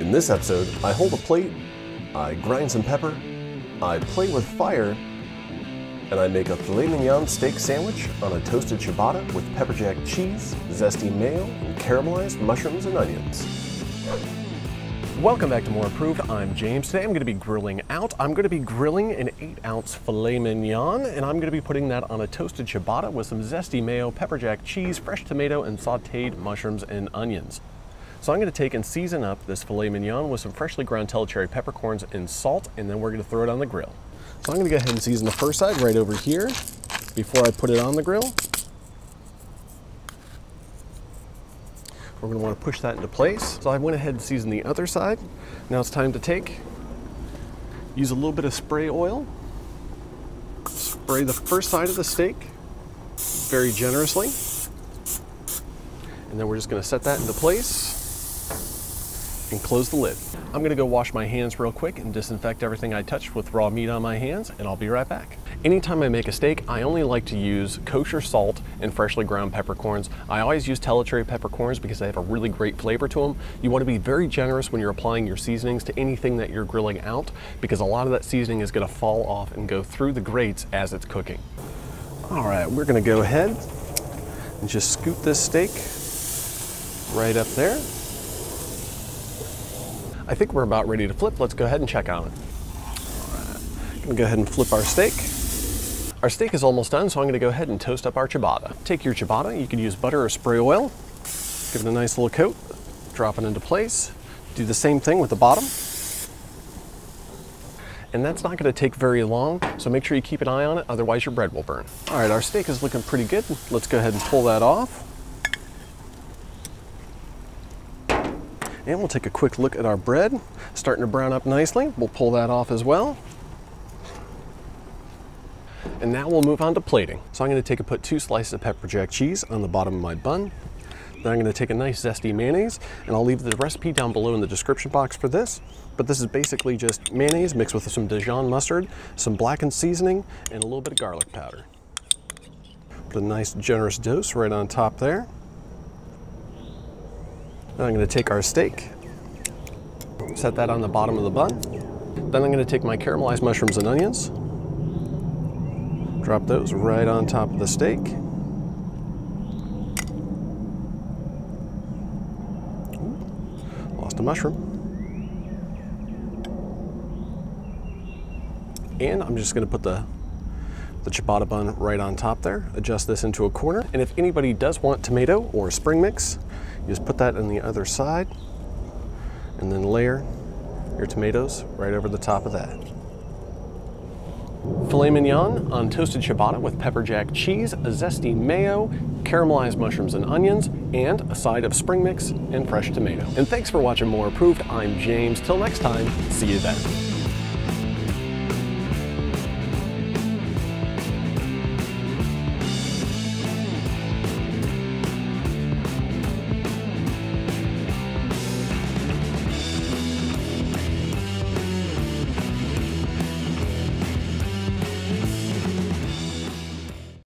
In this episode, I hold a plate, I grind some pepper, I play with fire, and I make a Filet Mignon Steak Sandwich on a toasted ciabatta with pepper jack cheese, zesty mayo, and caramelized mushrooms and onions. Welcome back to More Approved. I'm James. Today I'm going to be grilling out. I'm going to be grilling an 8-ounce filet mignon, and I'm going to be putting that on a toasted ciabatta with some zesty mayo, pepper jack cheese, fresh tomato, and sauteed mushrooms and onions. So I'm going to take and season up this filet mignon with some freshly ground Tellicherry peppercorns and salt, and then we're going to throw it on the grill. So I'm going to go ahead and season the first side right over here before I put it on the grill. We're going to want to push that into place. So I went ahead and seasoned the other side. Now it's time to use a little bit of spray oil, spray the first side of the steak very generously, and then we're just going to set that into place and close the lid. I'm going to go wash my hands real quick and disinfect everything I touched with raw meat on my hands, and I'll be right back. Anytime I make a steak, I only like to use kosher salt and freshly ground peppercorns. I always use Tellicherry peppercorns because they have a really great flavor to them. You want to be very generous when you're applying your seasonings to anything that you're grilling out, because a lot of that seasoning is going to fall off and go through the grates as it's cooking. All right, we're going to go ahead and just scoop this steak right up there. I think we're about ready to flip. Let's go ahead and check on it. All right, I'm gonna go ahead and flip our steak. Our steak is almost done, so I'm gonna go ahead and toast up our ciabatta. Take your ciabatta, you can use butter or spray oil. Give it a nice little coat, drop it into place. Do the same thing with the bottom. And that's not gonna take very long, so make sure you keep an eye on it, otherwise your bread will burn. All right, our steak is looking pretty good. Let's go ahead and pull that off. And we'll take a quick look at our bread, starting to brown up nicely. We'll pull that off as well. And now we'll move on to plating. So I'm going to put 2 slices of pepper jack cheese on the bottom of my bun. Then I'm going to take a nice zesty mayonnaise, and I'll leave the recipe down below in the description box for this. But this is basically just mayonnaise mixed with some Dijon Mustard, some blackened seasoning, and a little bit of garlic powder. Put a nice generous dose right on top there. Then I'm going to take our steak, set that on the bottom of the bun. Then I'm going to take my caramelized mushrooms and onions, drop those right on top of the steak. Ooh, lost a mushroom. And I'm just going to put the ciabatta bun right on top there, adjust this into a corner. And if anybody does want tomato or spring mix, you just put that on the other side and then layer your tomatoes right over the top of that. Filet mignon on toasted ciabatta with pepper jack cheese, a zesty mayo, caramelized mushrooms and onions, and a side of spring mix and fresh tomato. And thanks for watching More Approved. I'm James. Till next time, see you then.